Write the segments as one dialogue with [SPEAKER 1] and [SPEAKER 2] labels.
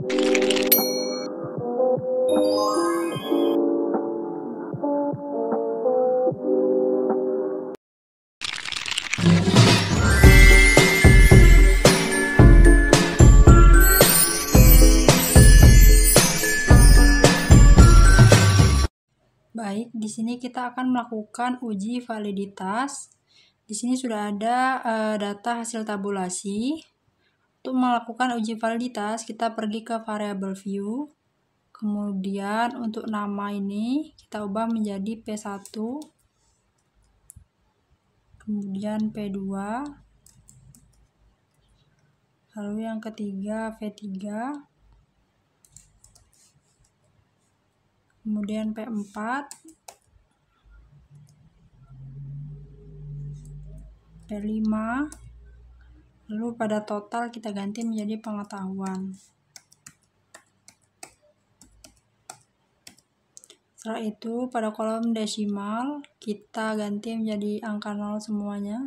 [SPEAKER 1] Baik, di sini kita akan melakukan uji validitas. Di sini sudah ada data hasil tabulasi. Untuk melakukan uji validitas, kita pergi ke variable view. Kemudian untuk nama ini kita ubah menjadi P1. Kemudian P2. Lalu yang ketiga V3. Kemudian P4, P5, lalu pada total kita ganti menjadi pengetahuan. Setelah itu pada kolom desimal kita ganti menjadi angka 0 semuanya.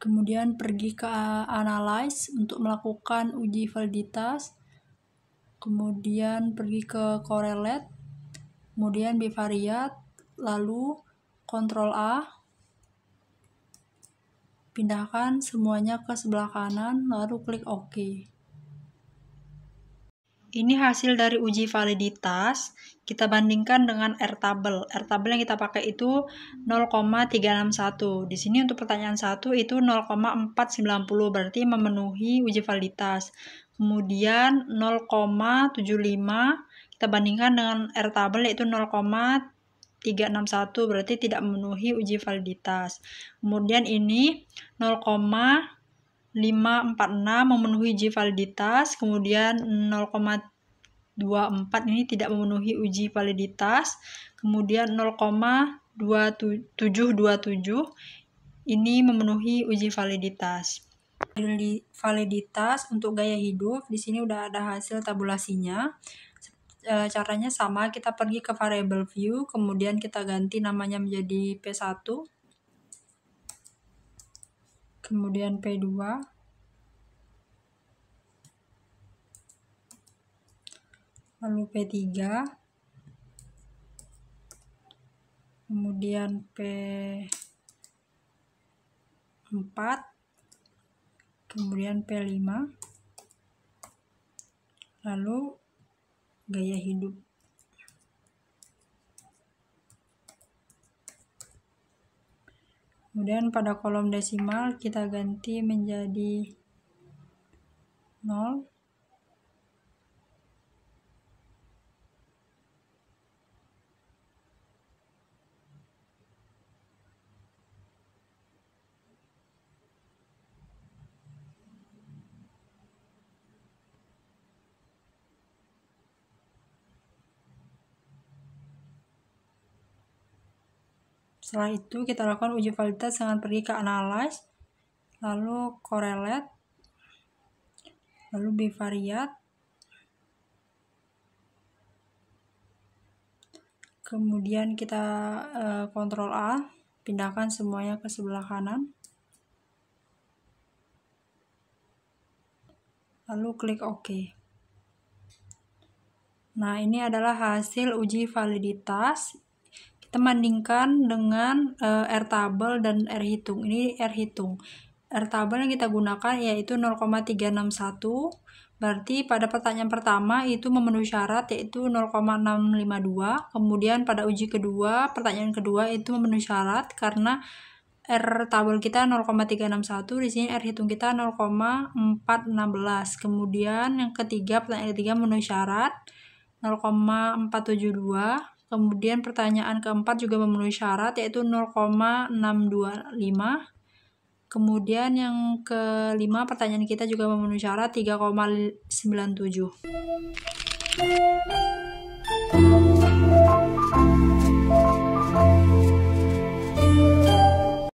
[SPEAKER 1] Kemudian pergi ke Analyze untuk melakukan uji validitas. Kemudian pergi ke Correlate. Kemudian Bivariate. Lalu Ctrl A. Pindahkan semuanya ke sebelah kanan. Lalu klik OK. Ini hasil dari uji validitas. Kita bandingkan dengan Airtable. Airtable yang kita pakai itu 0,361. Di sini untuk pertanyaan 1 itu 0,490, berarti memenuhi uji validitas. Kemudian 0,75 kita bandingkan dengan Airtable yaitu 0,361, berarti tidak memenuhi uji validitas. Kemudian ini 0,546 memenuhi uji validitas, kemudian 0,24 ini tidak memenuhi uji validitas, kemudian 0,2727 ini memenuhi uji validitas. Validitas untuk gaya hidup di sini udah ada hasil tabulasinya. Caranya sama, kita pergi ke variable view, kemudian kita ganti namanya menjadi P1. Kemudian P2, lalu P3, kemudian P4, kemudian P5, lalu gaya hidup. Kemudian pada kolom desimal kita ganti menjadi 0. Setelah itu kita lakukan uji validitas dengan pergi ke Analyze, lalu Correlate, lalu Bivariate, kemudian kita Ctrl A, pindahkan semuanya ke sebelah kanan, lalu klik OK. Nah, ini adalah hasil uji validitas. Kita bandingkan dengan Airtable dan Airhitung. Ini Airhitung. Airtable yang kita gunakan yaitu 0,361. Berarti pada pertanyaan pertama itu memenuhi syarat yaitu 0,652. Kemudian pada uji kedua, pertanyaan kedua itu memenuhi syarat karena Airtable kita 0,361, di sini Airhitung kita 0,416. Kemudian yang ketiga, pertanyaan ketiga memenuhi syarat 0,472. Kemudian pertanyaan keempat juga memenuhi syarat yaitu 0,625. Kemudian yang kelima, pertanyaan kita juga memenuhi syarat 3,97.